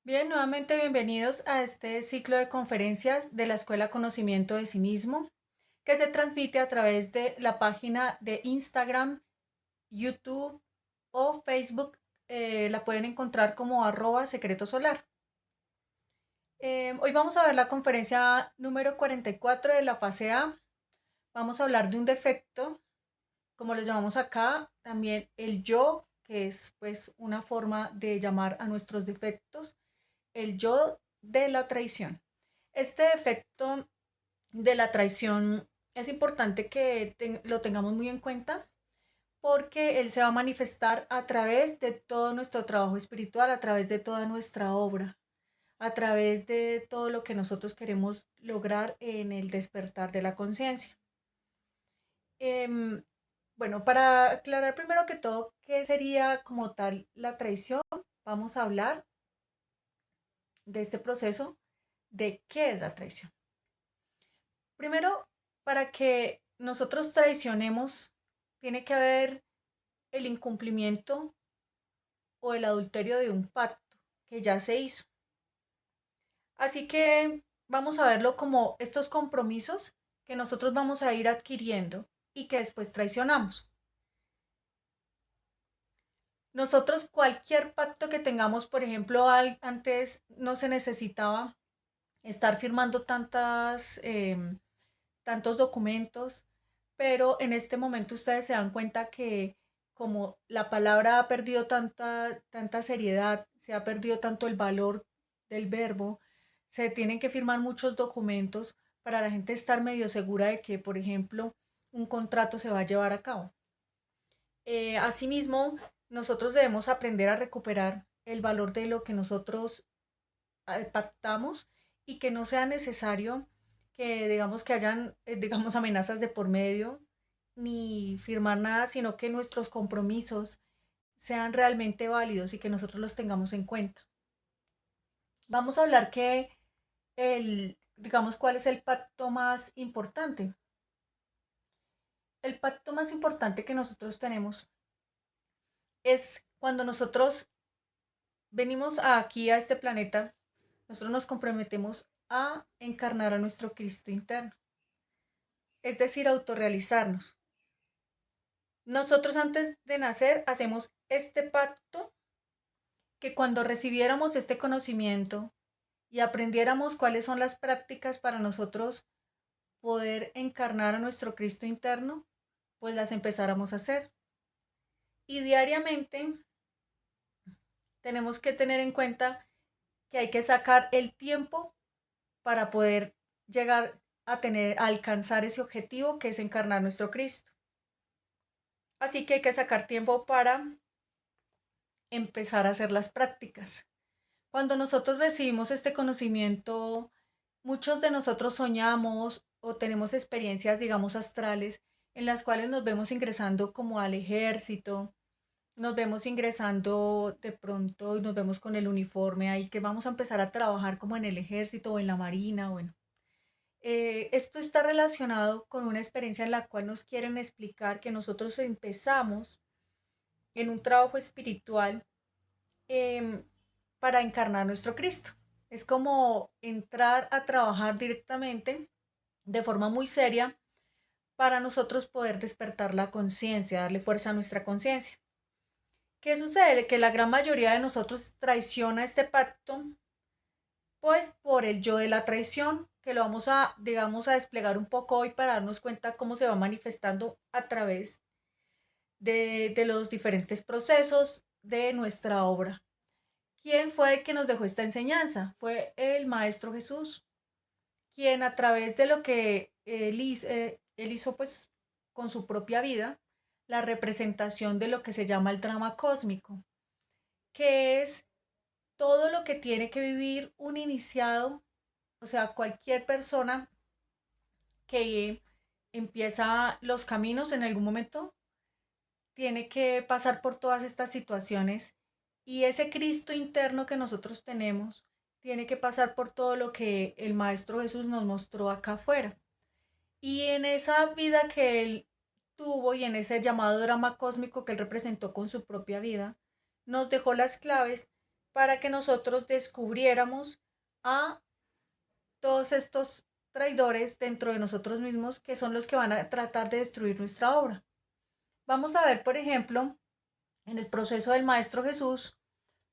Bien, nuevamente bienvenidos a este ciclo de conferencias de la Escuela Conocimiento de sí mismo, que se transmite a través de la página de Instagram, YouTube o Facebook. La pueden encontrar como @secreto solar. Hoy vamos a ver la conferencia número 44 de la fase A. Vamos a hablar de un defecto, como lo llamamos acá, también el yo, que es pues una forma de llamar a nuestros defectos, el yo de la traición. Este defecto de la traición es importante que lo tengamos muy en cuenta porque él se va a manifestar a través de todo nuestro trabajo espiritual, a través de toda nuestra obra, a través de todo lo que nosotros queremos lograr en el despertar de la conciencia. Em, bueno, para aclarar primero que todo qué sería como tal la traición, vamos a hablar de este proceso de qué es la traición. Primero, para que nosotros traicionemos, tiene que haber el incumplimiento o el adulterio de un pacto que ya se hizo. Así que vamos a verlo como estos compromisos que nosotros vamos a ir adquiriendo y que después traicionamos. Nosotros cualquier pacto que tengamos, por ejemplo, antes no se necesitaba estar firmando tantos documentos, pero en este momento ustedes se dan cuenta que como la palabra ha perdido tanta seriedad, se ha perdido tanto el valor del verbo, se tienen que firmar muchos documentos para la gente estar medio segura de que, por ejemplo, un contrato se va a llevar a cabo. Asimismo, nosotros debemos aprender a recuperar el valor de lo que nosotros pactamos y que no sea necesario que digamos que hayan digamos amenazas de por medio ni firmar nada, sino que nuestros compromisos sean realmente válidos y que nosotros los tengamos en cuenta. Vamos a hablar que digamos, cuál es el pacto más importante. El pacto más importante que nosotros tenemos es cuando nosotros venimos aquí a este planeta, nosotros nos comprometemos a encarnar a nuestro Cristo interno, es decir, autorrealizarnos. Nosotros antes de nacer hacemos este pacto que cuando recibiéramos este conocimiento y aprendiéramos cuáles son las prácticas para nosotros poder encarnar a nuestro Cristo interno, pues las empezáramos a hacer. Y diariamente tenemos que tener en cuenta que hay que sacar el tiempo para poder llegar a alcanzar ese objetivo que es encarnar nuestro Cristo. Así que hay que sacar tiempo para empezar a hacer las prácticas. Cuando nosotros recibimos este conocimiento, muchos de nosotros soñamos o tenemos experiencias, digamos, astrales, en las cuales nos vemos ingresando como al ejército, nos vemos ingresando de pronto y nos vemos con el uniforme ahí, que vamos a empezar a trabajar como en el ejército o en la marina, bueno. Esto está relacionado con una experiencia en la cual nos quieren explicar que nosotros empezamos en un trabajo espiritual em, para encarnar nuestro Cristo. Es como entrar a trabajar directamente de forma muy seria para nosotros poder despertar la conciencia, darle fuerza a nuestra conciencia. ¿Qué sucede? Que la gran mayoría de nosotros traiciona este pacto, pues por el yo de la traición, que lo vamos a, digamos, a desplegar un poco hoy para darnos cuenta cómo se va manifestando a través de los diferentes procesos de nuestra obra. ¿Quién fue el que nos dejó esta enseñanza? Fue el Maestro Jesús, quien a través de lo que él hizo pues con su propia vida, la representación de lo que se llama el drama cósmico, que es todo lo que tiene que vivir un iniciado, o sea, cualquier persona que empieza los caminos en algún momento, tiene que pasar por todas estas situaciones y ese Cristo interno que nosotros tenemos tiene que pasar por todo lo que el Maestro Jesús nos mostró acá afuera. Y en esa vida que él tuvo y en ese llamado drama cósmico que él representó con su propia vida, nos dejó las claves para que nosotros descubriéramos a todos estos traidores dentro de nosotros mismos que son los que van a tratar de destruir nuestra obra. Vamos a ver, por ejemplo, en el proceso del Maestro Jesús,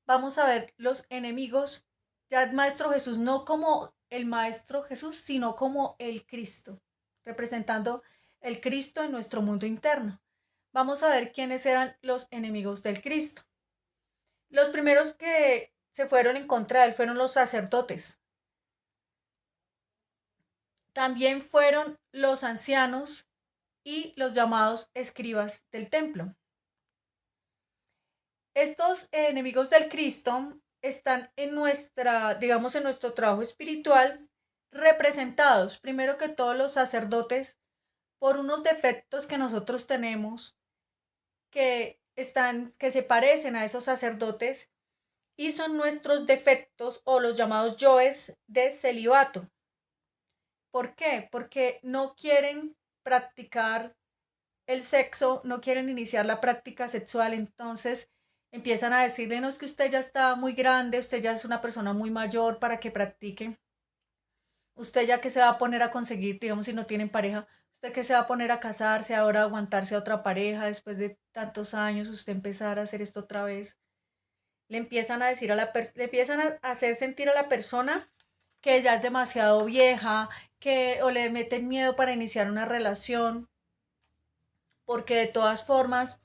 vamos a ver los enemigos, ya el Maestro Jesús no como el Maestro Jesús, sino como el Cristo, representando el Cristo en nuestro mundo interno. Vamos a ver quiénes eran los enemigos del Cristo. Los primeros que se fueron en contra de él fueron los sacerdotes. También fueron los ancianos y los llamados escribas del templo. Estos enemigos del Cristo están en nuestra, digamos, en nuestro trabajo espiritual representados, primero que todos los sacerdotes, por unos defectos que nosotros tenemos que se parecen a esos sacerdotes y son nuestros defectos o los llamados yoes de celibato. ¿Por qué? Porque no quieren practicar el sexo, no quieren iniciar la práctica sexual, entonces empiezan a decirle, no, es que usted ya está muy grande, usted ya es una persona muy mayor para que practique, usted ya que se va a poner a conseguir, digamos, si no tienen pareja, usted que se va a poner a casarse, ahora a aguantarse a otra pareja después de tantos años, usted empezar a hacer esto otra vez. Le empiezan a decir le empiezan a hacer sentir a la persona que ya es demasiado vieja, que o le meten miedo para iniciar una relación, porque de todas formas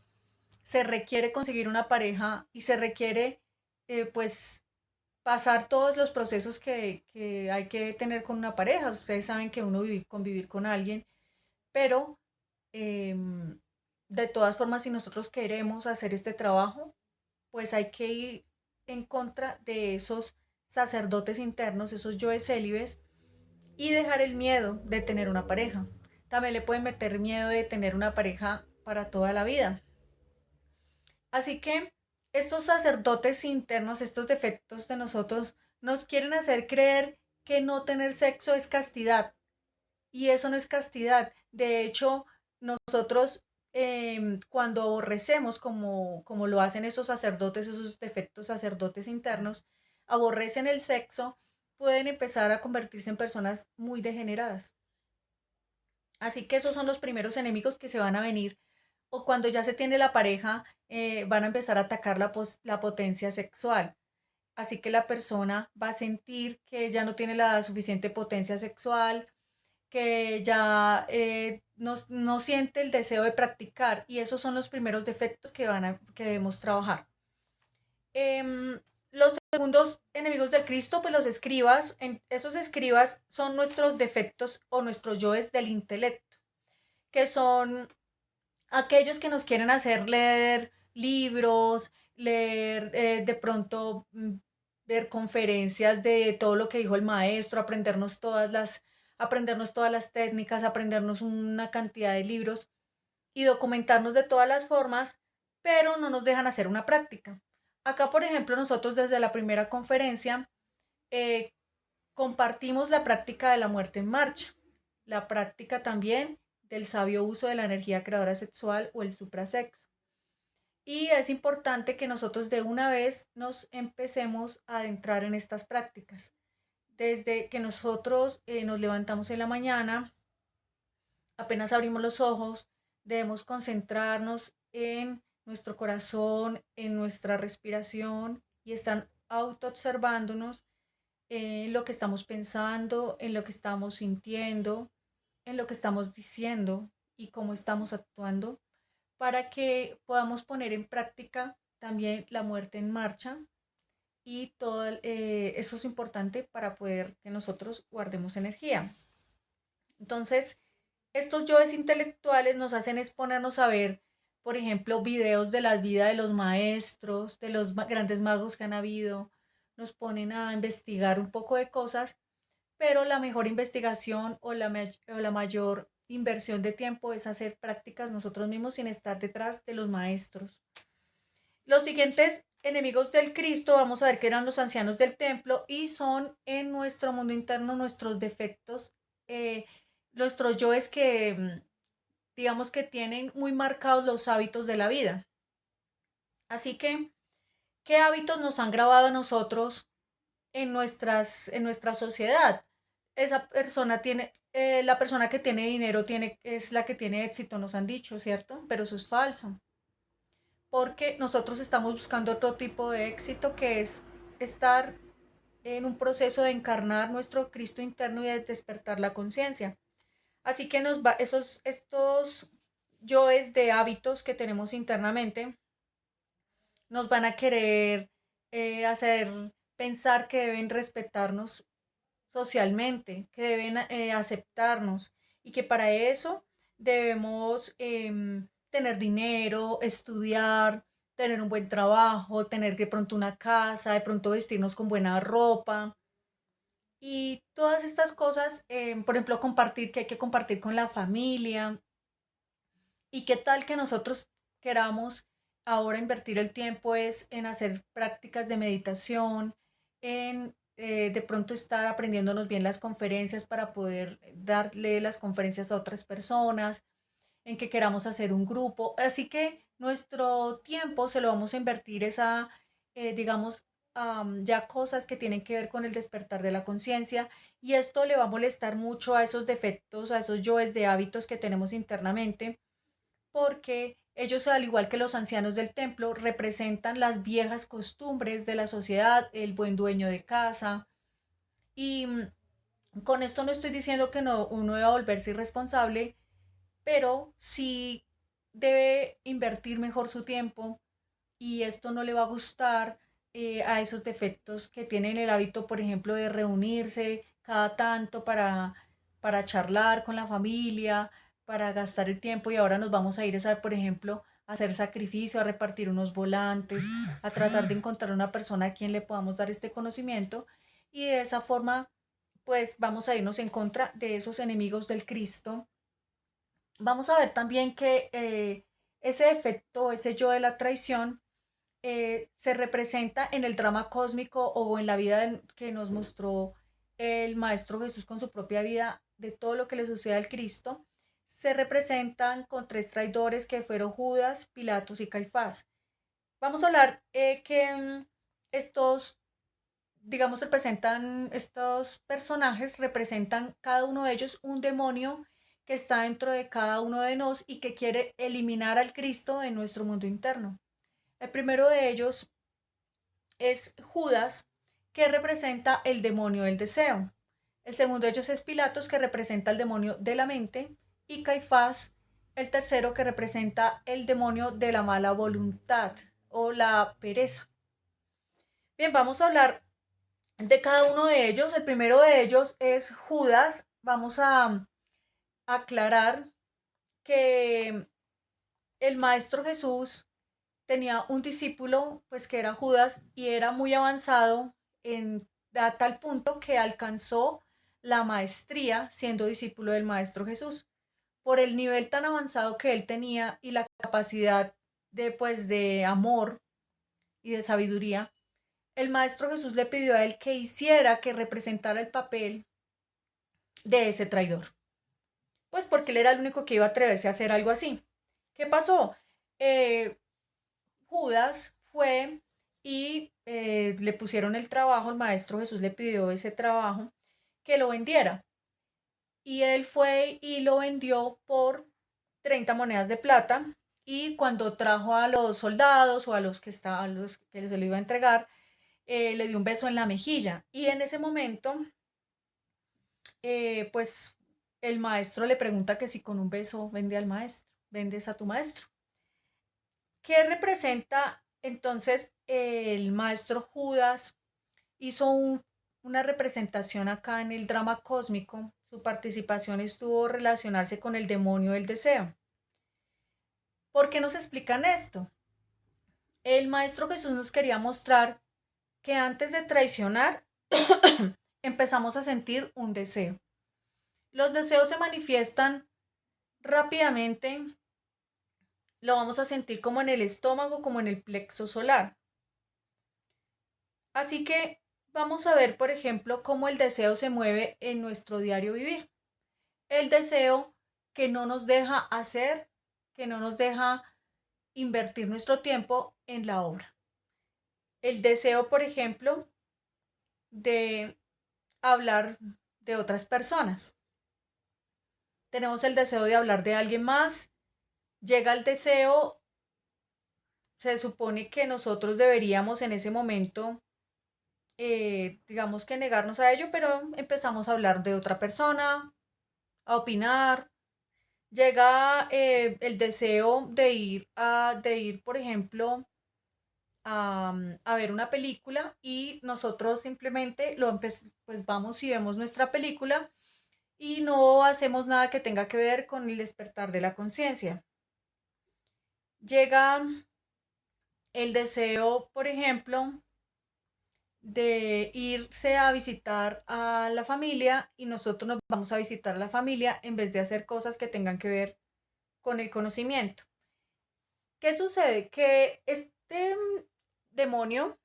se requiere conseguir una pareja y se requiere pues pasar todos los procesos que hay que tener con una pareja. Ustedes saben que uno convivir con alguien, pero em, de todas formas si nosotros queremos hacer este trabajo, pues hay que ir en contra de esos sacerdotes internos, esos yoes célibes, y dejar el miedo de tener una pareja. También le pueden meter miedo de tener una pareja para toda la vida. Así que estos sacerdotes internos, estos defectos de nosotros, nos quieren hacer creer que no tener sexo es castidad. Y eso no es castidad. De hecho, nosotros cuando aborrecemos, como lo hacen esos sacerdotes, esos defectos sacerdotes internos, aborrecen el sexo, pueden empezar a convertirse en personas muy degeneradas. Así que esos son los primeros enemigos que se van a venir. O cuando ya se tiene la pareja, van a empezar a atacar la potencia sexual. Así que la persona va a sentir que ya no tiene la suficiente potencia sexual, que ya no siente el deseo de practicar. Y esos son los primeros defectos que debemos trabajar. Los segundos enemigos del Cristo, pues los escribas, esos escribas son nuestros defectos o nuestros yoes del intelecto, que son aquellos que nos quieren hacer leer libros, leer de pronto ver conferencias de todo lo que dijo el maestro, aprendernos todas las técnicas, aprendernos una cantidad de libros y documentarnos de todas las formas, pero no nos dejan hacer una práctica. Acá, por ejemplo, nosotros desde la primera conferencia eh, compartimos la práctica de la muerte en marcha, la práctica también del sabio uso de la energía creadora sexual o el suprasexo. Y es importante que nosotros de una vez nos empecemos a adentrar en estas prácticas. Desde que nosotros nos levantamos en la mañana, apenas abrimos los ojos, debemos concentrarnos en nuestro corazón, en nuestra respiración y están autoobservándonos en lo que estamos pensando, en lo que estamos sintiendo, en lo que estamos diciendo y cómo estamos actuando para que podamos poner en práctica también la muerte en marcha y todo eso es importante para poder que nosotros guardemos energía. Entonces, estos yoes intelectuales nos hacen exponernos a ver, por ejemplo, videos de la vida de los maestros, de los grandes magos que han habido, nos ponen a investigar un poco de cosas, pero la mejor investigación o la mayor inversión de tiempo es hacer prácticas nosotros mismos sin estar detrás de los maestros. Los siguientes enemigos del Cristo, vamos a ver que eran los ancianos del templo y son en nuestro mundo interno nuestros defectos, nuestros yoes que digamos que tienen muy marcados los hábitos de la vida. Así que, ¿Qué hábitos nos han grabado a nosotros en nuestra sociedad? Esa persona tiene, la persona que tiene dinero es la que tiene éxito, nos han dicho, ¿cierto? Pero eso es falso, porque nosotros estamos buscando otro tipo de éxito que es estar en un proceso de encarnar nuestro Cristo interno y de despertar la conciencia. Así que estos yoes de hábitos que tenemos internamente nos van a querer hacer pensar que deben respetarnos socialmente, que deben aceptarnos y que para eso debemos tener dinero, estudiar, tener un buen trabajo, tener de pronto una casa, de pronto vestirnos con buena ropa y todas estas cosas, por ejemplo, compartir, que hay que compartir con la familia. ¿Y qué tal que nosotros queramos ahora invertir el tiempo es en hacer prácticas de meditación, en de pronto estar aprendiéndonos bien las conferencias para poder darle las conferencias a otras personas, en que queramos hacer un grupo? Así que nuestro tiempo se lo vamos a invertir esa, digamos, ya cosas que tienen que ver con el despertar de la conciencia, y esto le va a molestar mucho a esos defectos, a esos yoes de hábitos que tenemos internamente, porque ellos, al igual que los ancianos del templo, representan las viejas costumbres de la sociedad, el buen dueño de casa. Y con esto no estoy diciendo que no, uno deba volverse irresponsable, pero sí debe invertir mejor su tiempo, y esto no le va a gustar a esos defectos que tienen el hábito, por ejemplo, de reunirse cada tanto para charlar con la familia, para gastar el tiempo, y ahora nos vamos a ir a, por ejemplo, a hacer sacrificio, a repartir unos volantes, a tratar de encontrar una persona a quien le podamos dar este conocimiento, y de esa forma pues vamos a irnos en contra de esos enemigos del Cristo. Vamos a ver también que ese efecto, ese yo de la traición, se representa en el drama cósmico o en la vida que nos mostró el Maestro Jesús con su propia vida, de todo lo que le sucede al Cristo. Se representan con tres traidores que fueron Judas, Pilatos y Caifás. Vamos a hablar que estos, digamos, estos personajes representan cada uno de ellos un demonio que está dentro de cada uno de nosotros y que quiere eliminar al Cristo de nuestro mundo interno. El primero de ellos es Judas, que representa el demonio del deseo. El segundo de ellos es Pilatos, que representa el demonio de la mente. Y Caifás, el tercero, que representa el demonio de la mala voluntad o la pereza. Bien, vamos a hablar de cada uno de ellos. El primero de ellos es Judas. Vamos a aclarar que el Maestro Jesús tenía un discípulo, pues que era Judas, y era muy avanzado a tal punto que alcanzó la maestría siendo discípulo del Maestro Jesús. Por el nivel tan avanzado que él tenía y la capacidad de, pues, de amor y de sabiduría, el Maestro Jesús le pidió a él que hiciera, que representara el papel de ese traidor. Pues porque él era el único que iba a atreverse a hacer algo así. ¿Qué pasó? Eh, Judas fue y le pusieron el trabajo, el Maestro Jesús le pidió ese trabajo, que lo vendiera. Y él fue y lo vendió por 30 monedas de plata. Y cuando trajo a los soldados o a los que estaban, los que se lo iba a entregar, le dio un beso en la mejilla. Y en ese momento, pues el maestro le pregunta que si con un beso vende al maestro, vendes a tu maestro. ¿Qué representa entonces el maestro Judas? Hizo una representación acá en el drama cósmico. Su participación estuvo relacionarse con el demonio del deseo. ¿Por qué nos explican esto? El Maestro Jesús nos quería mostrar que antes de traicionar, empezamos a sentir un deseo. Los deseos se manifiestan rápidamente, lo vamos a sentir como en el estómago, como en el plexo solar. Así que vamos a ver, por ejemplo, cómo el deseo se mueve en nuestro diario vivir. El deseo que no nos deja hacer, que no nos deja invertir nuestro tiempo en la obra. el deseo, por ejemplo, de hablar de otras personas. Tenemos el deseo de hablar de alguien más, llega el deseo, se supone que nosotros deberíamos en ese momento, digamos que negarnos a ello, pero empezamos a hablar de otra persona, a opinar. Llega el deseo de ir, por ejemplo, a ver una película y nosotros simplemente pues vamos y vemos nuestra película y no hacemos nada que tenga que ver con el despertar de la conciencia. Llega el deseo, por ejemplo, de irse a visitar a la familia y nosotros nos vamos a visitar a la familia en vez de hacer cosas que tengan que ver con el conocimiento. ¿Qué sucede? Que este demonio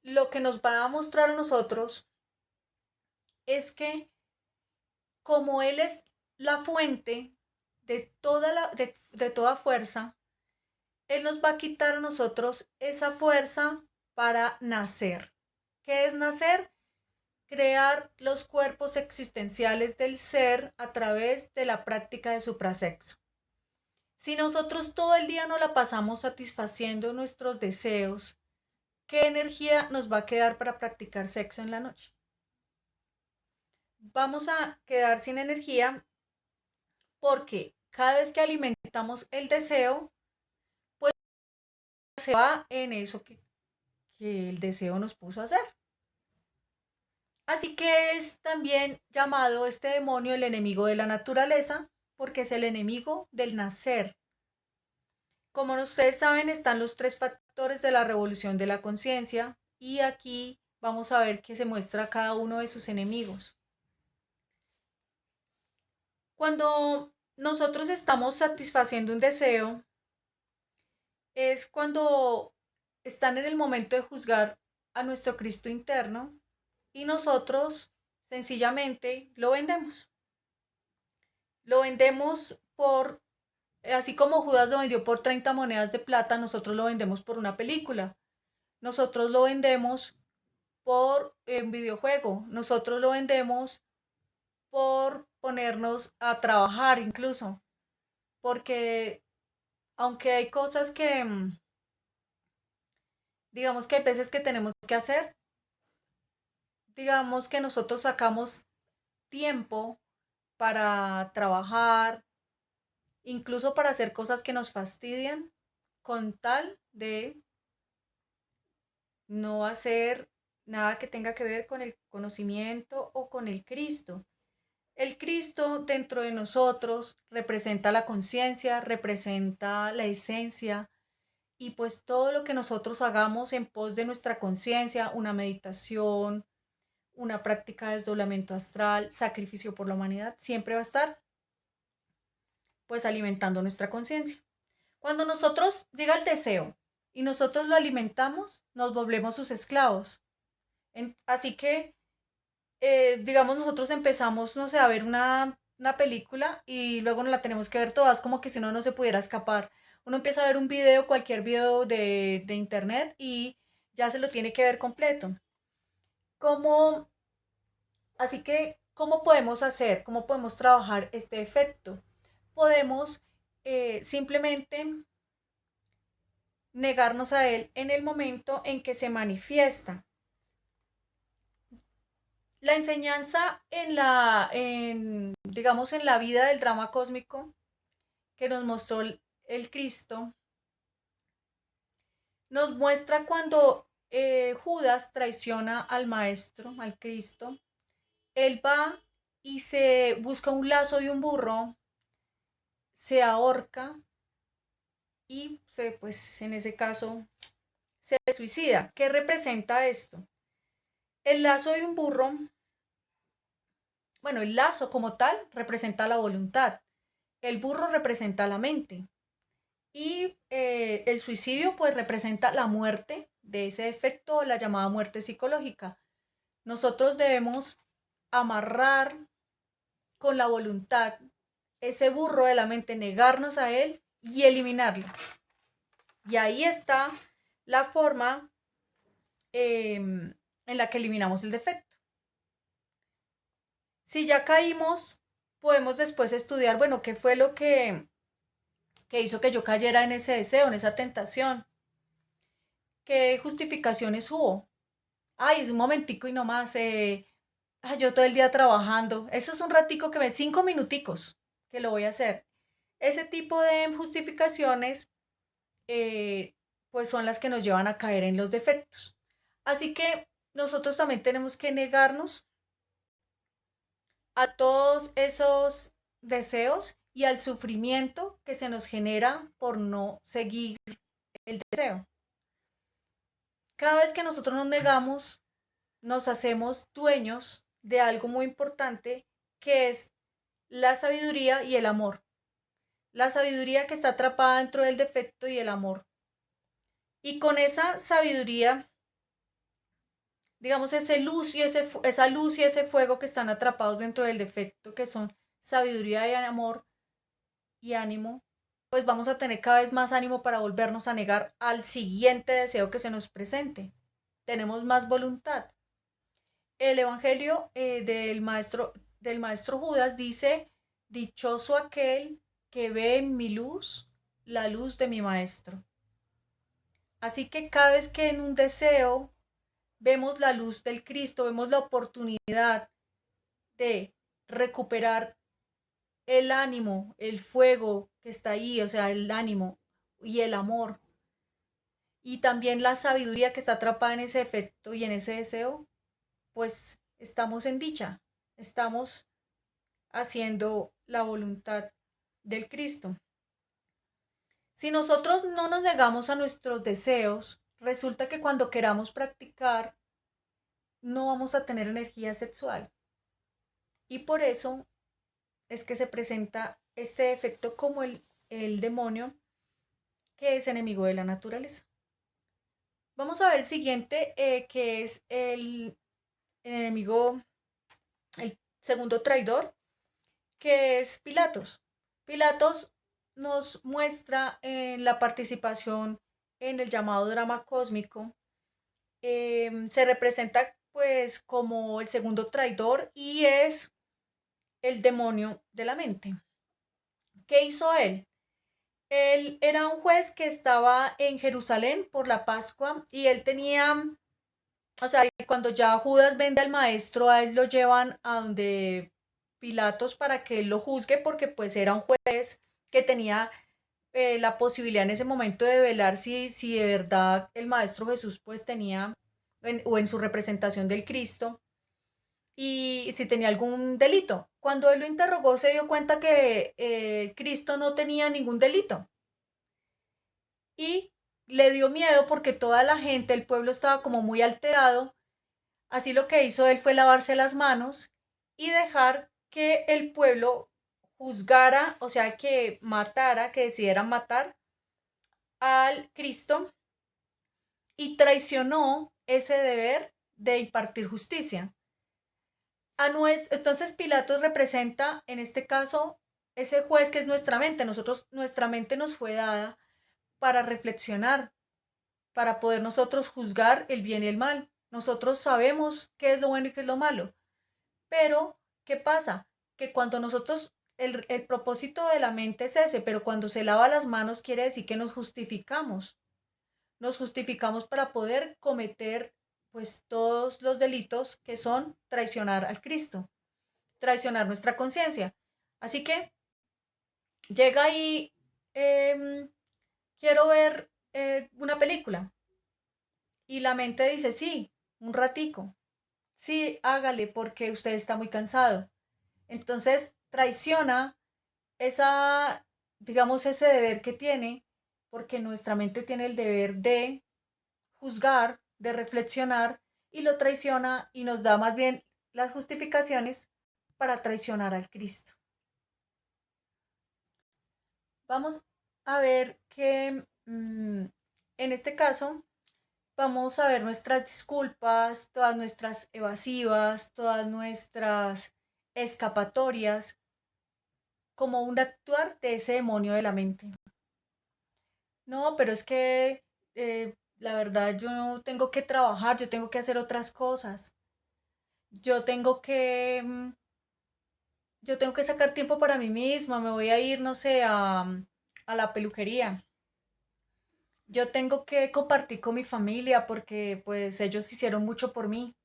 lo que nos va a mostrar a nosotros es que como él es la fuente de toda fuerza, él nos va a quitar a nosotros esa fuerza para nacer. ¿Qué es nacer? Crear los cuerpos existenciales del ser a través de la práctica de suprasexo. Si nosotros todo el día no la pasamos satisfaciendo nuestros deseos, ¿qué energía nos va a quedar para practicar sexo en la noche? Vamos a quedar sin energía porque cada vez que alimentamos el deseo, pues se va en eso que el deseo nos puso a hacer. Así que es también llamado este demonio el enemigo de la naturaleza, porque es el enemigo del nacer. Como ustedes saben, están los tres factores de la revolución de la conciencia y aquí vamos a ver que se muestra cada uno de sus enemigos. Cuando nosotros estamos satisfaciendo un deseo, es cuando están en el momento de juzgar a nuestro Cristo interno y nosotros sencillamente lo vendemos. Lo vendemos así como Judas lo vendió por 30 monedas de plata, nosotros lo vendemos por una película. Nosotros lo vendemos por un videojuego. Nosotros lo vendemos por ponernos a trabajar incluso. Porque aunque hay cosas que, digamos que hay veces que tenemos que hacer, digamos que nosotros sacamos tiempo para trabajar, incluso para hacer cosas que nos fastidian, con tal de no hacer nada que tenga que ver con el conocimiento o con el Cristo. El Cristo dentro de nosotros representa la conciencia, representa la esencia y pues todo lo que nosotros hagamos en pos de nuestra conciencia, una meditación, una práctica de desdoblamiento astral, sacrificio por la humanidad, siempre va a estar pues alimentando nuestra conciencia. Cuando nosotros llega el deseo y nosotros lo alimentamos, nos volvemos sus esclavos. Así que, digamos, nosotros empezamos, no sé, a ver una película y luego nos la tenemos que ver todas, como que si no, no se pudiera escapar. Uno empieza a ver un video, cualquier video de internet y ya se lo tiene que ver completo. ¿Cómo, así que, ¿cómo podemos hacer? ¿Cómo podemos trabajar este efecto? Podemos simplemente negarnos a él en el momento en que se manifiesta. La enseñanza digamos, en la vida del drama cósmico que nos mostró el Cristo, nos muestra cuando Judas traiciona al Maestro, al Cristo. Él va y se busca un lazo y un burro, se ahorca y pues en ese caso se suicida. ¿Qué representa esto? El lazo de un burro, bueno, el lazo como tal representa la voluntad, el burro representa la mente y el suicidio pues representa la muerte de ese efecto, la llamada muerte psicológica. Nosotros debemos amarrar con la voluntad ese burro de la mente, negarnos a él y eliminarlo. Y ahí está la forma en la que eliminamos el defecto. Si ya caímos, podemos después estudiar, bueno, qué fue lo que hizo que yo cayera en ese deseo, en esa tentación. ¿Qué justificaciones hubo? Ay, es un momentico y no más. Yo todo el día trabajando. Eso es un ratico que 5 minuticos que lo voy a hacer. Ese tipo de justificaciones, eh, pues son las que nos llevan a caer en los defectos. Así que nosotros también tenemos que negarnos a todos esos deseos y al sufrimiento que se nos genera por no seguir el deseo. Cada vez que nosotros nos negamos, nos hacemos dueños de algo muy importante que es la sabiduría y el amor. La sabiduría que está atrapada dentro del defecto y el amor. Y con esa sabiduría, digamos, esa luz y ese fuego que están atrapados dentro del defecto, que son sabiduría y amor y ánimo, pues vamos a tener cada vez más ánimo para volvernos a negar al siguiente deseo que se nos presente. Tenemos más voluntad. El evangelio del maestro Judas dice, dichoso aquel que ve en mi luz la luz de mi maestro. Así que cada vez que en un deseo vemos la luz del Cristo, vemos la oportunidad de recuperar el ánimo, el fuego que está ahí, o sea, el ánimo y el amor, y también la sabiduría que está atrapada en ese efecto y en ese deseo, pues estamos en dicha, estamos haciendo la voluntad del Cristo. Si nosotros no nos negamos a nuestros deseos, resulta que cuando queramos practicar, no vamos a tener energía sexual. Y por eso es que se presenta este efecto como el demonio, que es enemigo de la naturaleza. Vamos a ver el siguiente, que es el enemigo, el segundo traidor, que es Pilatos. Pilatos nos muestra en la participación en el llamado drama cósmico. Se representa pues como el segundo traidor y es el demonio de la mente. ¿Qué hizo él? Él era un juez que estaba en Jerusalén por la Pascua y él tenía, o sea, cuando ya Judas vende al maestro, a él lo llevan a donde Pilatos para que él lo juzgue porque pues era un juez que tenía la posibilidad en ese momento de velar si de verdad el maestro Jesús pues tenía o en su representación del Cristo y si tenía algún delito. Cuando él lo interrogó se dio cuenta que Cristo no tenía ningún delito y le dio miedo porque toda la gente, el pueblo estaba como muy alterado, así lo que hizo él fue lavarse las manos y dejar que el pueblo juzgara, o sea, que matara, que decidieran matar al Cristo y traicionó ese deber de impartir justicia. Entonces Pilatos representa en este caso ese juez que es nuestra mente. Nuestra mente nos fue dada para reflexionar, para poder nosotros juzgar el bien y el mal. Nosotros sabemos qué es lo bueno y qué es lo malo. Pero, ¿qué pasa? Que cuando nosotros, el propósito de la mente es ese, pero cuando se lava las manos quiere decir que nos justificamos. Nos justificamos para poder cometer pues todos los delitos que son traicionar al Cristo, traicionar nuestra conciencia. Así que llega ahí, quiero ver una película y la mente dice, sí, un ratico, sí, hágale porque usted está muy cansado. Entonces traiciona esa, digamos, ese deber que tiene, porque nuestra mente tiene el deber de juzgar, de reflexionar, y lo traiciona y nos da más bien las justificaciones para traicionar al Cristo. Vamos a ver que en este caso vamos a ver nuestras disculpas, todas nuestras evasivas, todas nuestras escapatorias, como un actuar de ese demonio de la mente. No, pero es que la verdad, yo tengo que trabajar, yo tengo que hacer otras cosas, yo tengo que, yo tengo que sacar tiempo para mí misma, me voy a ir, no sé, a la peluquería. Yo tengo que compartir con mi familia porque pues ellos hicieron mucho por mí,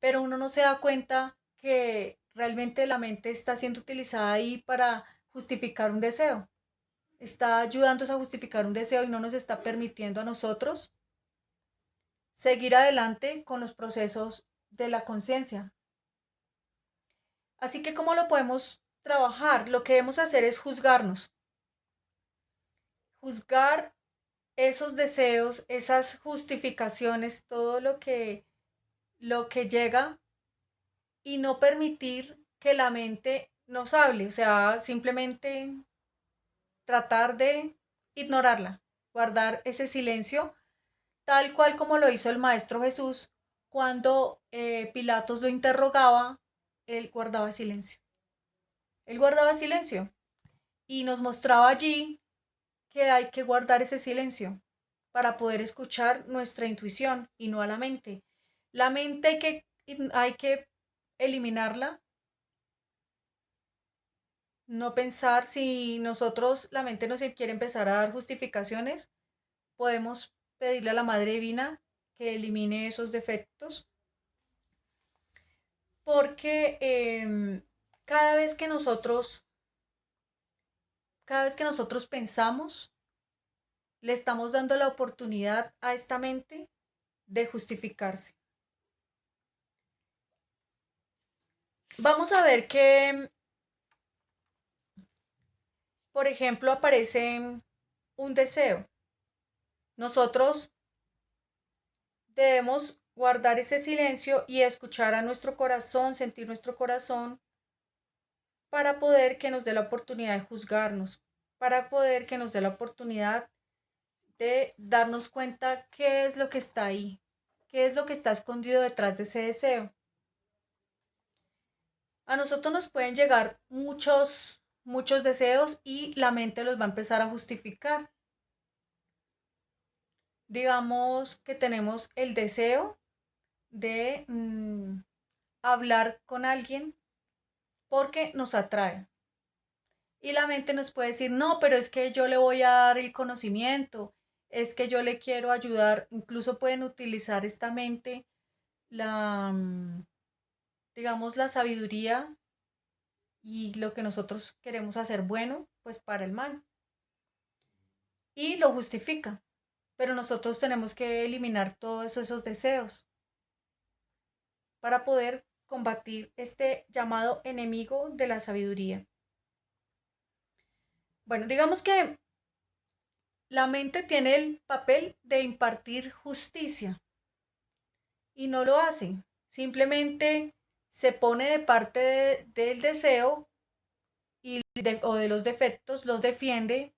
pero uno no se da cuenta que realmente la mente está siendo utilizada ahí para justificar un deseo. Está ayudándonos a justificar un deseo y no nos está permitiendo a nosotros seguir adelante con los procesos de la conciencia. Así que, ¿cómo lo podemos trabajar? Lo que debemos hacer es juzgarnos, juzgar esos deseos, esas justificaciones, todo lo que llega y no permitir que la mente nos hable, o sea, simplemente tratar de ignorarla, guardar ese silencio, tal cual como lo hizo el Maestro Jesús cuando Pilatos lo interrogaba, él guardaba silencio. Él guardaba silencio y nos mostraba allí que hay que guardar ese silencio para poder escuchar nuestra intuición y no a la mente. La mente hay que eliminarla, no pensar si nosotros, la mente nos quiere empezar a dar justificaciones, podemos pedirle a la Madre Divina que elimine esos defectos, porque cada vez que nosotros, cada vez que nosotros pensamos, le estamos dando la oportunidad a esta mente de justificarse. Vamos a ver que, por ejemplo, aparece un deseo. Nosotros debemos guardar ese silencio y escuchar a nuestro corazón, sentir nuestro corazón, para poder que nos dé la oportunidad de juzgarnos, para poder que nos dé la oportunidad de darnos cuenta qué es lo que está ahí, qué es lo que está escondido detrás de ese deseo. A nosotros nos pueden llegar muchos deseos y la mente los va a empezar a justificar. Digamos que tenemos el deseo de hablar con alguien porque nos atrae. Y la mente nos puede decir, no, pero es que yo le voy a dar el conocimiento, es que yo le quiero ayudar. Incluso pueden utilizar esta mente, la, digamos, la sabiduría y lo que nosotros queremos hacer bueno, pues para el mal. Y lo justifica. Pero nosotros tenemos que eliminar todos esos deseos para poder combatir este llamado enemigo de la sabiduría. Bueno, digamos que la mente tiene el papel de impartir justicia y no lo hace. Simplemente se pone de parte del deseo o de los defectos, los defiende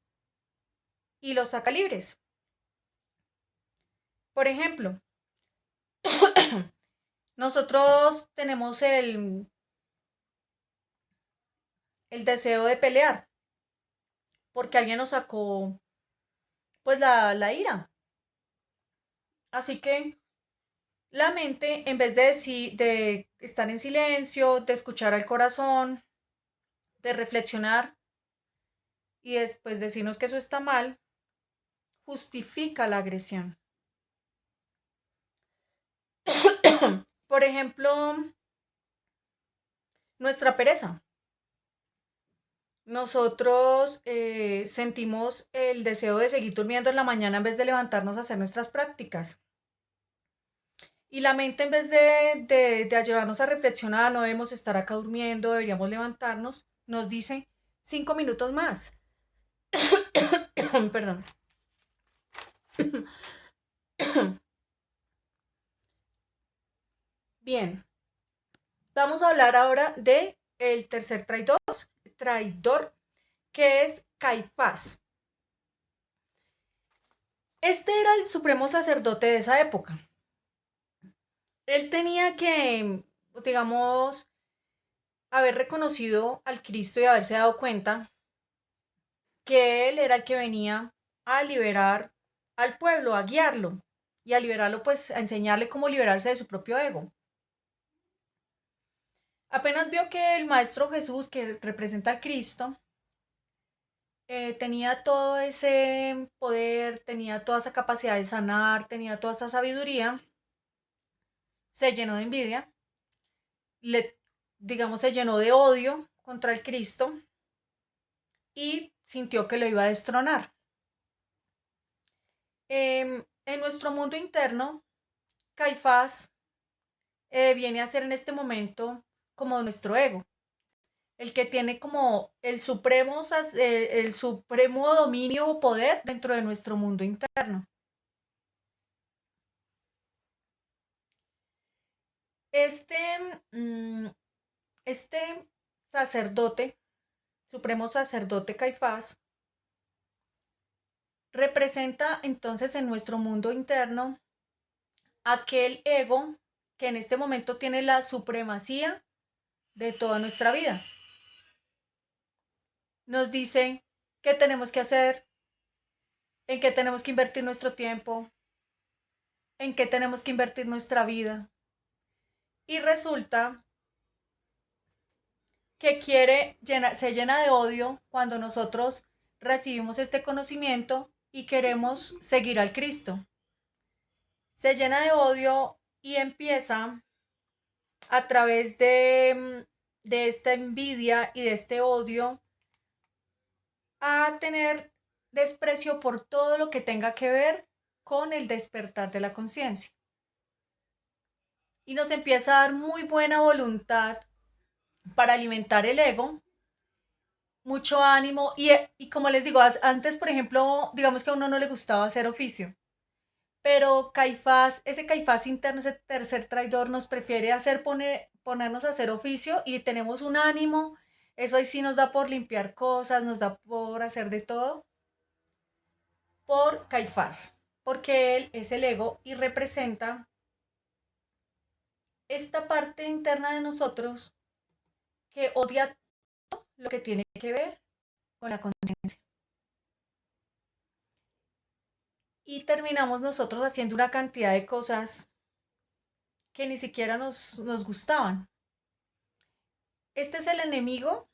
y los saca libres. Por ejemplo, nosotros tenemos el deseo de pelear porque alguien nos sacó pues la ira. Así que la mente, en vez de estar en silencio, de escuchar al corazón, de reflexionar y después decirnos que eso está mal, justifica la agresión. Por ejemplo, nuestra pereza. Nosotros sentimos el deseo de seguir durmiendo en la mañana en vez de levantarnos a hacer nuestras prácticas. Y la mente, en vez de ayudarnos a reflexionar, no debemos estar acá durmiendo, deberíamos levantarnos, nos dice 5 minutos más. Perdón. Bien, vamos a hablar ahora de el tercer traidor, que es Caifás. Este era el supremo sacerdote de esa época. Él tenía que, digamos, haber reconocido al Cristo y haberse dado cuenta que él era el que venía a liberar al pueblo, a guiarlo. y a liberarlo, pues a enseñarle cómo liberarse de su propio ego. Apenas vio que el Maestro Jesús, que representa al Cristo, tenía todo ese poder, tenía toda esa capacidad de sanar, tenía toda esa sabiduría, se llenó de envidia, le, digamos, se llenó de odio contra el Cristo y sintió que lo iba a destronar. En nuestro mundo interno, Caifás viene a ser en este momento como nuestro ego, el que tiene como el supremo dominio o poder dentro de nuestro mundo interno. Este, mm, este sacerdote, supremo sacerdote Caifás, representa entonces en nuestro mundo interno aquel ego que en este momento tiene la supremacía de toda nuestra vida. Nos dice qué tenemos que hacer, en qué tenemos que invertir nuestro tiempo, en qué tenemos que invertir nuestra vida. Y resulta que se llena de odio cuando nosotros recibimos este conocimiento y queremos seguir al Cristo. Se llena de odio y empieza a través de esta envidia y de este odio a tener desprecio por todo lo que tenga que ver con el despertar de la conciencia. Y nos empieza a dar muy buena voluntad para alimentar el ego, mucho ánimo y como les digo, antes, por ejemplo, digamos que a uno no le gustaba hacer oficio, pero Caifás, ese Caifás interno, ese tercer traidor, nos prefiere ponernos a hacer oficio y tenemos un ánimo, eso ahí sí nos da por limpiar cosas, nos da por hacer de todo, por Caifás, porque él es el ego y representa esta parte interna de nosotros que odia lo que tiene que ver con la conciencia. Y terminamos nosotros haciendo una cantidad de cosas que ni siquiera nos gustaban. Este es el enemigo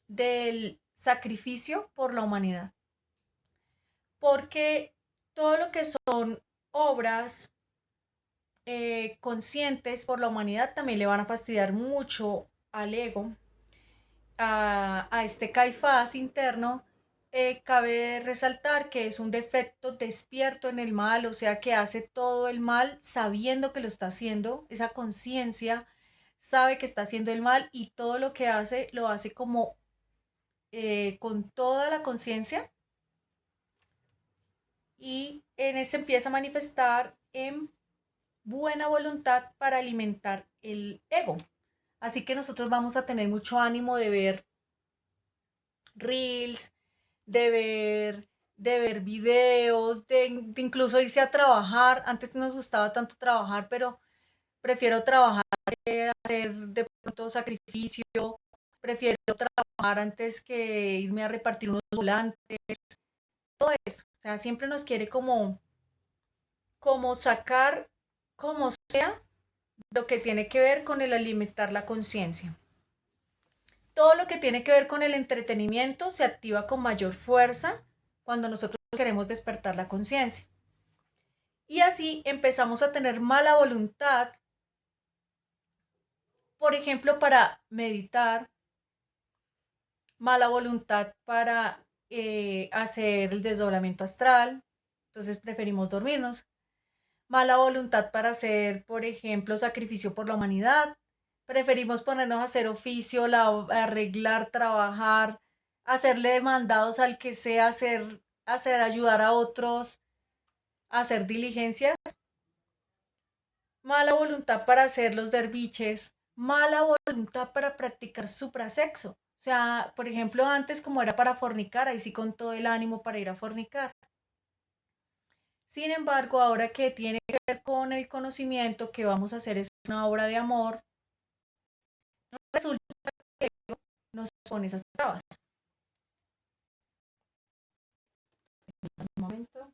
del sacrificio por la humanidad, porque todo lo que son obras conscientes por la humanidad también le van a fastidiar mucho al ego, a este Caifás interno. Cabe resaltar que es un defecto despierto en el mal, o sea que hace todo el mal sabiendo que lo está haciendo, esa conciencia sabe que está haciendo el mal y todo lo que hace lo hace como con toda la conciencia y en eso empieza a manifestar en buena voluntad para alimentar el ego. Así que nosotros vamos a tener mucho ánimo de ver reels, de ver videos, de incluso irse a trabajar. Antes no nos gustaba tanto trabajar, pero prefiero trabajar, hacer de pronto sacrificio, prefiero trabajar antes que irme a repartir unos volantes, todo eso. O sea, siempre nos quiere como sacar, como sea, lo que tiene que ver con el alimentar la conciencia. Todo lo que tiene que ver con el entretenimiento se activa con mayor fuerza cuando nosotros queremos despertar la conciencia. Y así empezamos a tener mala voluntad, por ejemplo, para meditar, mala voluntad para hacer el desdoblamiento astral, entonces preferimos dormirnos, mala voluntad para hacer, por ejemplo, sacrificio por la humanidad, preferimos ponernos a hacer oficio, arreglar, trabajar, hacerle mandados al que sea, ayudar a otros, hacer diligencias, mala voluntad para hacer los derviches, mala voluntad para practicar suprasexo. O sea, por ejemplo, antes como era para fornicar, ahí sí con todo el ánimo para ir a fornicar. Sin embargo, ahora que tiene que ver con el conocimiento que vamos a hacer es una obra de amor, resulta que nos pone esas trabas. Un momento.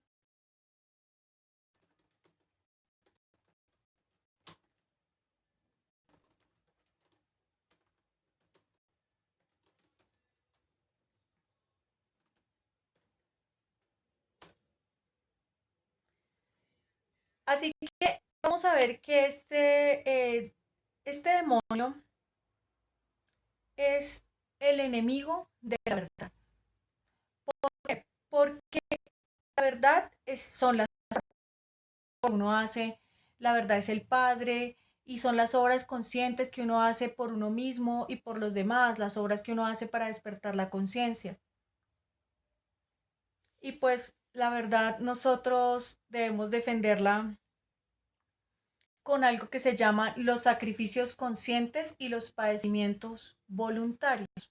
Así que vamos a ver que este demonio es el enemigo de la verdad. ¿Por qué? Porque la verdad son las que uno hace, la verdad es el Padre y son las obras conscientes que uno hace por uno mismo y por los demás, las obras que uno hace para despertar la conciencia. Y pues la verdad nosotros debemos defenderla con algo que se llama los sacrificios conscientes y los padecimientos voluntarios.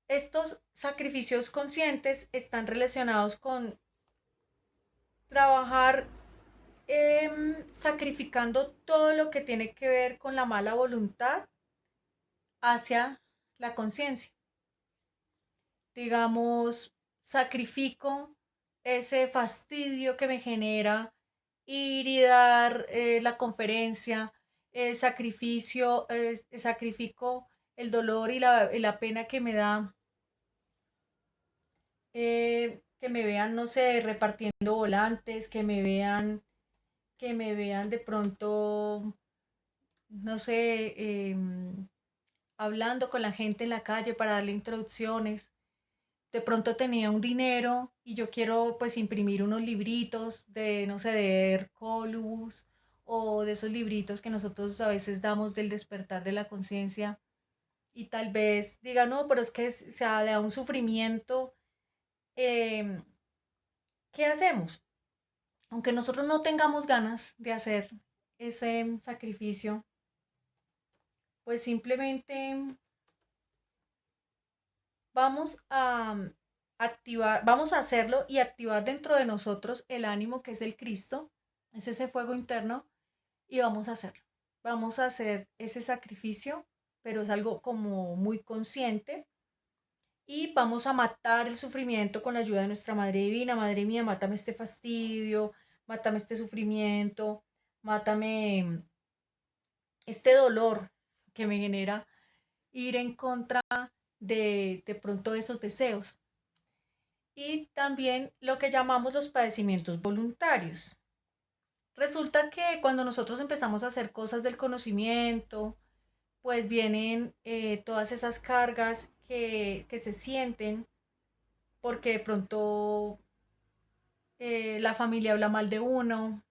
Estos sacrificios conscientes están relacionados con trabajar sacrificando todo lo que tiene que ver con la mala voluntad hacia la conciencia. Digamos, sacrifico ese fastidio que me genera ir y dar la conferencia, sacrifico el dolor y la pena que me da que me vean, no sé, repartiendo volantes, que me vean de pronto, no sé, hablando con la gente en la calle para darle introducciones. De pronto tenía un dinero y yo quiero pues imprimir unos libritos de, no sé, de Hercolubus o de esos libritos que nosotros a veces damos del despertar de la conciencia y tal vez diga, no, pero es que se le da un sufrimiento. em, ¿Qué hacemos? Aunque nosotros no tengamos ganas de hacer ese sacrificio, pues simplemente vamos a activar, vamos a hacerlo y activar dentro de nosotros el ánimo que es el Cristo, es ese fuego interno, y vamos a hacerlo. Vamos a hacer ese sacrificio, pero es algo como muy consciente, y vamos a matar el sufrimiento con la ayuda de nuestra Madre Divina. Madre mía, mátame este fastidio, mátame este sufrimiento, mátame este dolor que me genera ir en contra de pronto de esos deseos. Y también lo que llamamos los padecimientos voluntarios. Resulta que cuando nosotros empezamos a hacer cosas del conocimiento, pues vienen todas esas cargas que se sienten porque de pronto la familia habla mal de uno.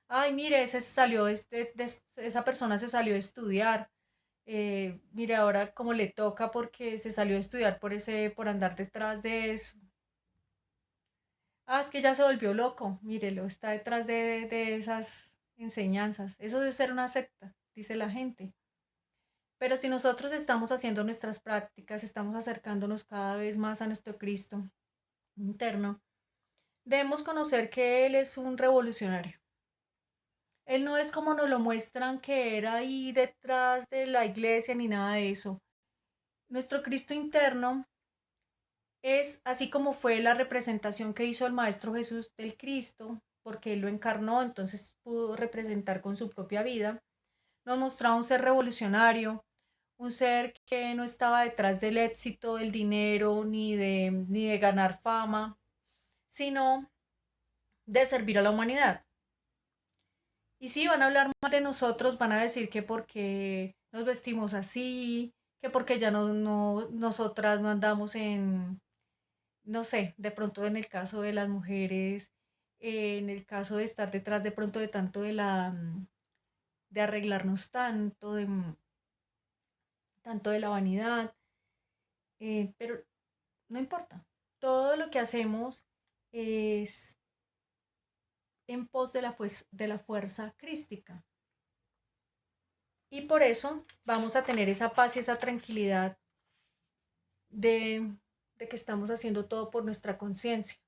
Ay, mire, esa persona se salió de estudiar. Mire, ahora como le toca porque se salió de estudiar por andar detrás de eso. Ah, es que ya se volvió loco. Mírelo, está detrás de esas enseñanzas. Eso debe ser una secta, dice la gente. Pero si nosotros estamos haciendo nuestras prácticas, estamos acercándonos cada vez más a nuestro Cristo interno, debemos conocer que Él es un revolucionario. Él no es como nos lo muestran que era ahí detrás de la iglesia ni nada de eso. Nuestro Cristo interno es así como fue la representación que hizo el Maestro Jesús del Cristo, porque Él lo encarnó, entonces pudo representar con su propia vida. Nos mostraba un ser revolucionario, un ser que no estaba detrás del éxito, del dinero, ni de ganar fama, sino de servir a la humanidad. Y sí, van a hablar mal de nosotros, van a decir que porque nos vestimos así, que porque ya nosotras no andamos en, no sé, de pronto en el caso de las mujeres, en el caso de estar detrás de pronto de tanto de arreglarnos tanto, tanto de la vanidad, pero no importa. Todo lo que hacemos es en pos de de la fuerza crística. Y por eso vamos a tener esa paz y esa tranquilidad de, de que estamos haciendo todo por nuestra conciencia.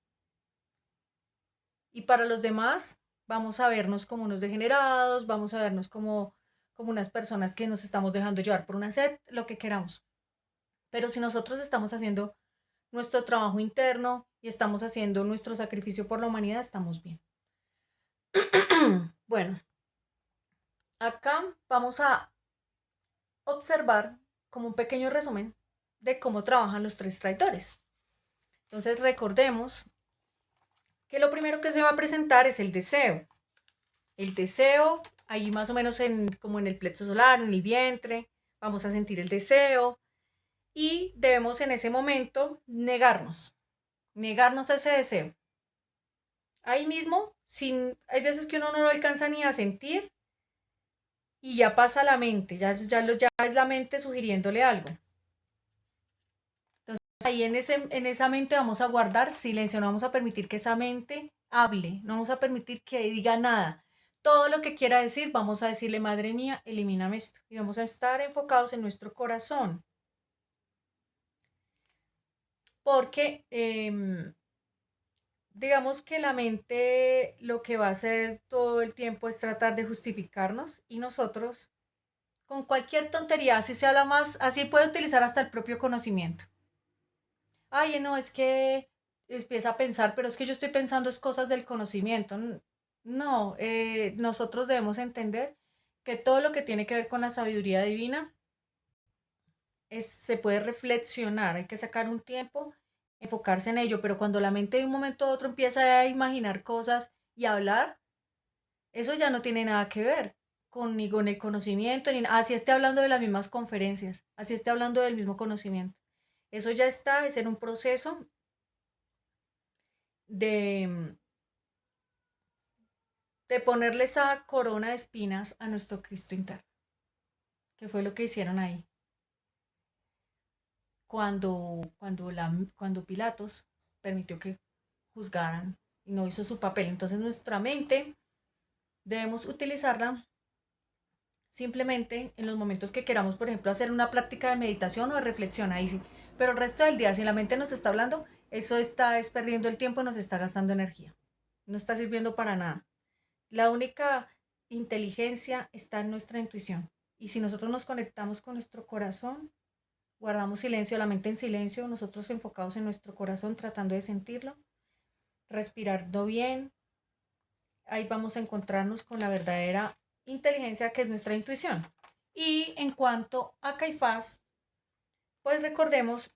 Y para los demás, vamos a vernos como unos degenerados, vamos a vernos como unas personas que nos estamos dejando llevar por una sed, lo que queramos. Pero si nosotros estamos haciendo nuestro trabajo interno y estamos haciendo nuestro sacrificio por la humanidad, estamos bien. Bueno, acá vamos a observar como un pequeño resumen de cómo trabajan los tres traidores. Entonces recordemos que lo primero que se va a presentar es el deseo. El deseo, ahí más o menos como en el plexo solar, en el vientre, vamos a sentir el deseo y debemos en ese momento negarnos a ese deseo. Ahí mismo, hay veces que uno no lo alcanza ni a sentir y ya pasa la mente, ya es la mente sugiriéndole algo. Entonces ahí en esa mente vamos a guardar silencio, no vamos a permitir que esa mente hable, no vamos a permitir que diga nada. Todo lo que quiera decir, vamos a decirle, madre mía, elimíname esto. Y vamos a estar enfocados en nuestro corazón. Porque digamos que la mente lo que va a hacer todo el tiempo es tratar de justificarnos y nosotros con cualquier tontería, así se habla más, así puede utilizar hasta el propio conocimiento. Ay, no, es que empieza a pensar, pero es que yo estoy pensando es cosas del conocimiento. No, nosotros debemos entender que todo lo que tiene que ver con la sabiduría divina se puede reflexionar, hay que sacar un tiempo, enfocarse en ello, pero cuando la mente de un momento a otro empieza a imaginar cosas y a hablar, eso ya no tiene nada que ver ni con el conocimiento, así esté hablando de las mismas conferencias, así esté hablando del mismo conocimiento. Eso ya está, es en un proceso de, de ponerle esa corona de espinas a nuestro Cristo interno, que fue lo que hicieron ahí, cuando Pilatos permitió que juzgaran y no hizo su papel. Entonces nuestra mente debemos utilizarla simplemente en los momentos que queramos, por ejemplo, hacer una práctica de meditación o de reflexión, ahí sí. Pero el resto del día, si la mente nos está hablando, eso es perdiendo el tiempo, nos está gastando energía. No está sirviendo para nada. La única inteligencia está en nuestra intuición. Y si nosotros nos conectamos con nuestro corazón, guardamos silencio, la mente en silencio, nosotros enfocados en nuestro corazón, tratando de sentirlo, respirando bien, ahí vamos a encontrarnos con la verdadera inteligencia que es nuestra intuición. Y en cuanto a Caifás, pues recordemos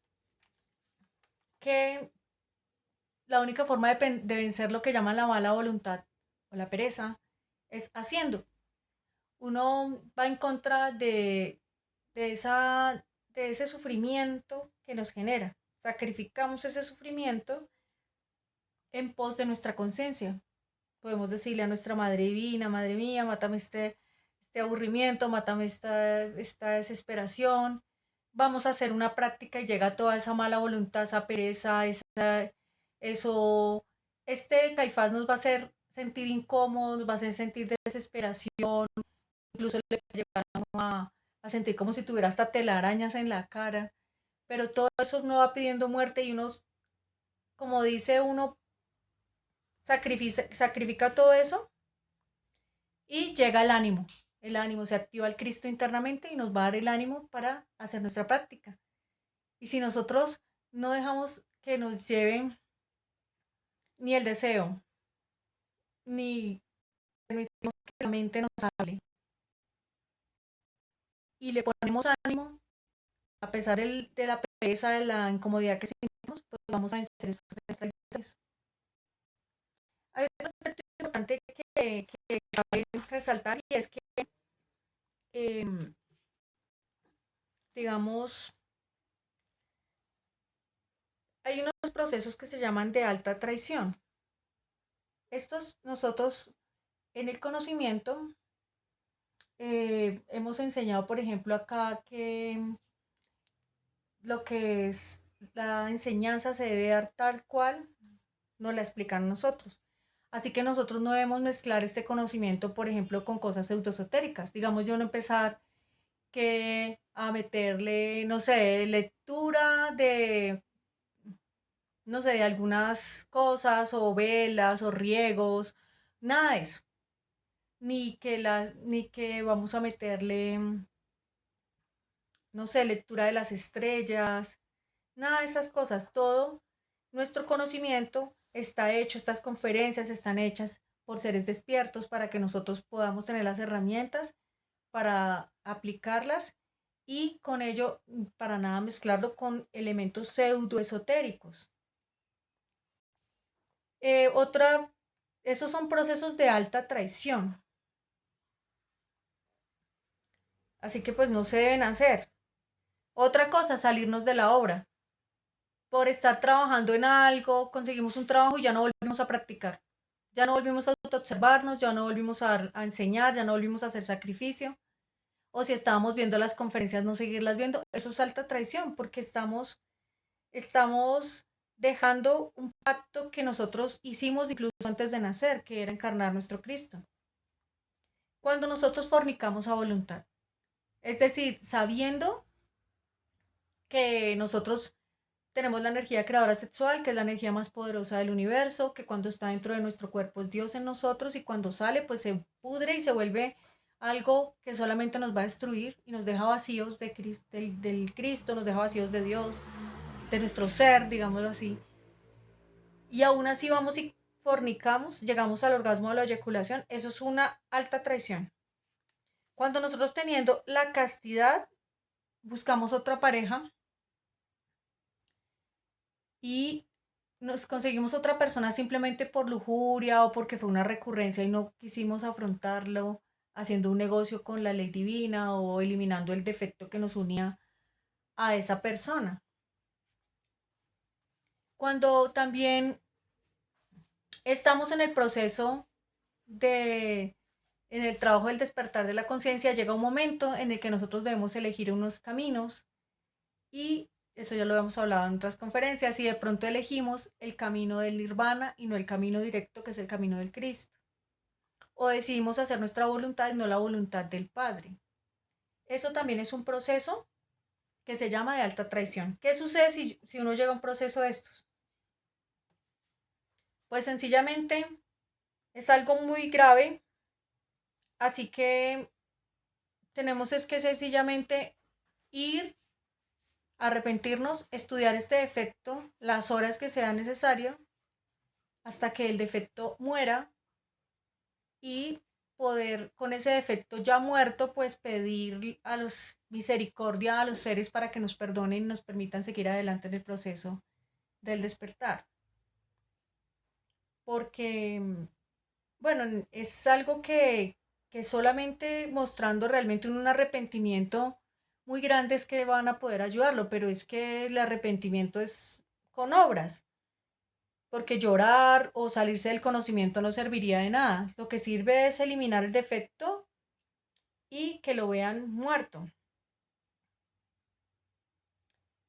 que la única forma de vencer lo que llaman la mala voluntad o la pereza es haciendo. Uno va en contra de, esa, de ese sufrimiento que nos genera. Sacrificamos ese sufrimiento en pos de nuestra conciencia. Podemos decirle a nuestra Madre Divina, Madre mía, mátame este aburrimiento, mátame esta desesperación. Vamos a hacer una práctica y llega toda esa mala voluntad, esa pereza, eso, este Caifás nos va a hacer sentir incómodos, nos va a hacer sentir desesperación, incluso le puede llegar a sentir como si tuviera hasta telarañas en la cara, pero todo eso no va pidiendo muerte y uno, como dice uno, sacrifica todo eso y llega el ánimo, se activa el Cristo internamente y nos va a dar el ánimo para hacer nuestra práctica. Y si nosotros no dejamos que nos lleven ni el deseo, ni permitimos que la mente nos hable y le ponemos ánimo, a pesar de la pereza, de la incomodidad que sentimos, pues vamos a vencer esos distractores. Hay otro aspecto importante que cabe resaltar y es que, eh, digamos, hay unos procesos que se llaman de alta traición. Estos nosotros en el conocimiento hemos enseñado, por ejemplo, acá que lo que es la enseñanza se debe dar tal cual nos la explican nosotros. Así que nosotros no debemos mezclar este conocimiento, por ejemplo, con cosas pseudoesotéricas. Digamos, yo no empezar que a meterle, no sé, lectura de, no sé, de algunas cosas o velas o riegos, nada de eso. Ni que vamos a meterle, no sé, lectura de las estrellas, nada de esas cosas. Todo nuestro conocimiento está hecho, estas conferencias están hechas por seres despiertos para que nosotros podamos tener las herramientas para aplicarlas y con ello para nada mezclarlo con elementos pseudoesotéricos. Otra, esos son procesos de alta traición, así que pues no se deben hacer. Otra cosa, salirnos de la obra. Por estar trabajando en algo, conseguimos un trabajo y ya no volvimos a practicar. Ya no volvimos a autoobservarnos, ya no volvimos a enseñar, ya no volvimos a hacer sacrificio. O si estábamos viendo las conferencias, no seguirlas viendo. Eso es alta traición porque estamos dejando un pacto que nosotros hicimos incluso antes de nacer, que era encarnar nuestro Cristo. Cuando nosotros fornicamos a voluntad, es decir, sabiendo que nosotros tenemos la energía creadora sexual, que es la energía más poderosa del universo, que cuando está dentro de nuestro cuerpo es Dios en nosotros y cuando sale pues se pudre y se vuelve algo que solamente nos va a destruir y nos deja vacíos del Cristo, nos deja vacíos de Dios, de nuestro ser, digámoslo así. Y aún así vamos y fornicamos, llegamos al orgasmo de la eyaculación, eso es una alta traición. Cuando nosotros teniendo la castidad buscamos otra pareja y nos conseguimos otra persona simplemente por lujuria o porque fue una recurrencia y no quisimos afrontarlo haciendo un negocio con la ley divina o eliminando el defecto que nos unía a esa persona. Cuando también estamos en el proceso de, en el trabajo del despertar de la conciencia, llega un momento en el que nosotros debemos elegir unos caminos y eso ya lo hemos hablado en otras conferencias, y de pronto elegimos el camino del nirvana y no el camino directo que es el camino del Cristo. O decidimos hacer nuestra voluntad y no la voluntad del Padre. Eso también es un proceso que se llama de alta traición. ¿Qué sucede si uno llega a un proceso de estos? Pues sencillamente es algo muy grave, así que tenemos es que sencillamente ir, arrepentirnos, estudiar este defecto las horas que sea necesario hasta que el defecto muera y poder con ese defecto ya muerto pues pedir a los misericordia a los seres para que nos perdonen y nos permitan seguir adelante en el proceso del despertar. Porque, bueno, es algo que solamente mostrando realmente un arrepentimiento muy grande es que van a poder ayudarlo, pero es que el arrepentimiento es con obras, porque llorar o salirse del conocimiento no serviría de nada. Lo que sirve es eliminar el defecto y que lo vean muerto.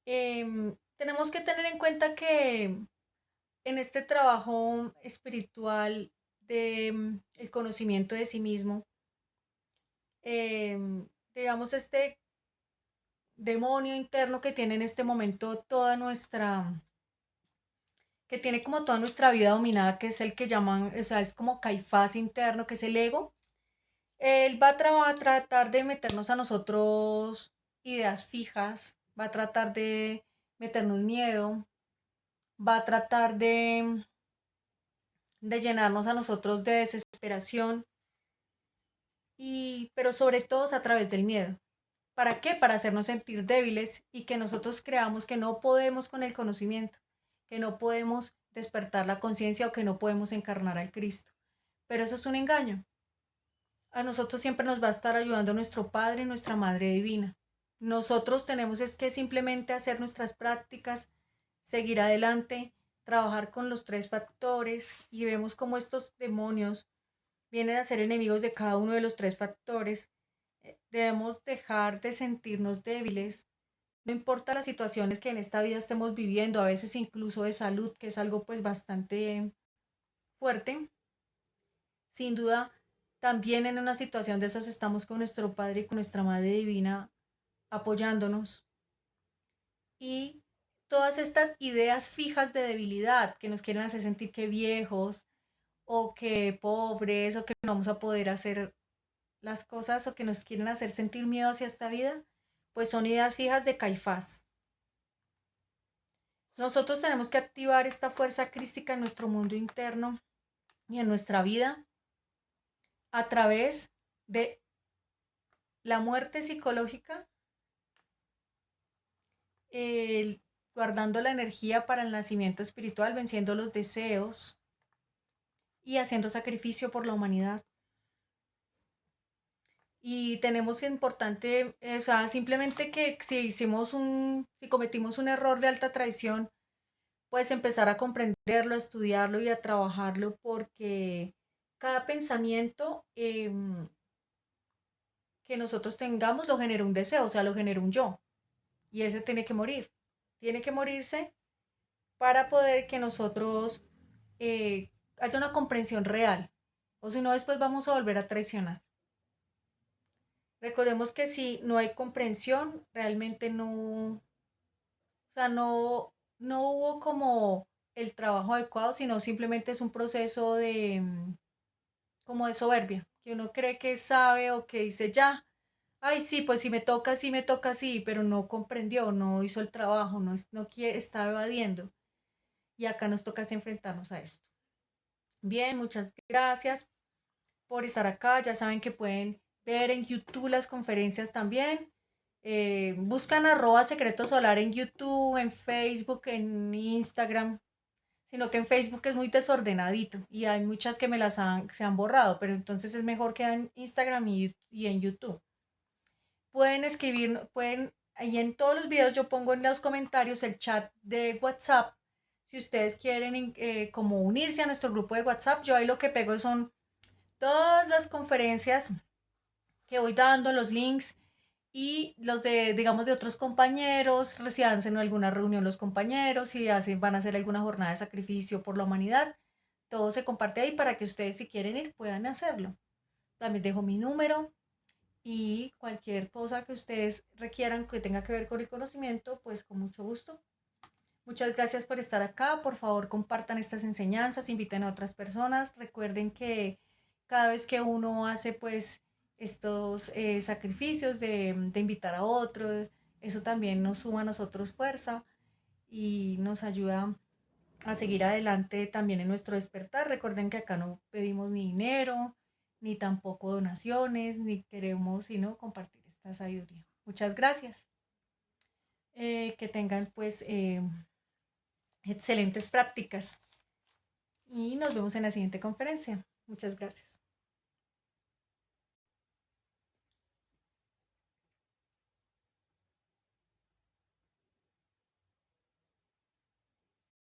Tenemos que tener en cuenta que en este trabajo espiritual de el conocimiento de sí mismo, digamos, este demonio interno que tiene en este momento que tiene como toda nuestra vida dominada, que es el que llaman, o sea, es como Caifás interno, que es el ego. Él va a tratar de meternos a nosotros ideas fijas, va a tratar de meternos miedo, va a tratar de llenarnos a nosotros de desesperación, pero sobre todo es a través del miedo. ¿Para qué? Para hacernos sentir débiles y que nosotros creamos que no podemos con el conocimiento, que no podemos despertar la conciencia o que no podemos encarnar al Cristo. Pero eso es un engaño. A nosotros siempre nos va a estar ayudando nuestro Padre y nuestra Madre Divina. Nosotros tenemos es que simplemente hacer nuestras prácticas, seguir adelante, trabajar con los tres factores y vemos cómo estos demonios vienen a ser enemigos de cada uno de los tres factores. Debemos dejar de sentirnos débiles, no importa las situaciones que en esta vida estemos viviendo, a veces incluso de salud, que es algo pues bastante fuerte. Sin duda, también en una situación de esas estamos con nuestro Padre y con nuestra Madre Divina apoyándonos. Y todas estas ideas fijas de debilidad que nos quieren hacer sentir que viejos o que pobres o que no vamos a poder hacer las cosas o que nos quieren hacer sentir miedo hacia esta vida, pues son ideas fijas de Caifás. Nosotros tenemos que activar esta fuerza crística en nuestro mundo interno y en nuestra vida a través de la muerte psicológica, el, guardando la energía para el nacimiento espiritual, venciendo los deseos, y haciendo sacrificio por la humanidad. Y tenemos que importante, o sea, simplemente que si cometimos un error de alta traición, pues empezar a comprenderlo, a estudiarlo y a trabajarlo, porque cada pensamiento que nosotros tengamos lo genera un deseo, o sea, lo genera un yo, y ese tiene que morir, tiene que morirse para poder que nosotros haya una comprensión real, o si no, después vamos a volver a traicionar. Recordemos que si no hay comprensión, realmente no, o sea, no hubo como el trabajo adecuado, sino simplemente es un proceso de, como de soberbia, que uno cree que sabe o que dice ya, ay, sí, pues si me toca, sí me toca, sí, pero no comprendió, no hizo el trabajo, no quiere, está evadiendo. Y acá nos toca es enfrentarnos a esto. Bien, muchas gracias por estar acá. Ya saben que pueden ver en YouTube las conferencias también. Buscan @secreto solar en YouTube, en Facebook, en Instagram. Sino que en Facebook es muy desordenadito y hay muchas que se han borrado, pero entonces es mejor que en Instagram y en YouTube. Pueden escribir, pueden, ahí en todos los videos yo pongo en los comentarios el chat de WhatsApp. Si ustedes quieren como unirse a nuestro grupo de WhatsApp, yo ahí lo que pego son todas las conferencias que voy dando, los links y los de, digamos, de otros compañeros, si hacen alguna reunión los compañeros, si van a hacer alguna jornada de sacrificio por la humanidad, todo se comparte ahí para que ustedes si quieren ir puedan hacerlo. También dejo mi número y cualquier cosa que ustedes requieran que tenga que ver con el conocimiento, pues con mucho gusto. Muchas gracias por estar acá. Por favor, compartan estas enseñanzas, inviten a otras personas. Recuerden que cada vez que uno hace pues estos sacrificios de invitar a otros, eso también nos suma a nosotros fuerza y nos ayuda a seguir adelante también en nuestro despertar. Recuerden que acá no pedimos ni dinero, ni tampoco donaciones, ni queremos sino compartir esta sabiduría. Muchas gracias. Que tengan pues excelentes prácticas y nos vemos en la siguiente conferencia. Muchas gracias.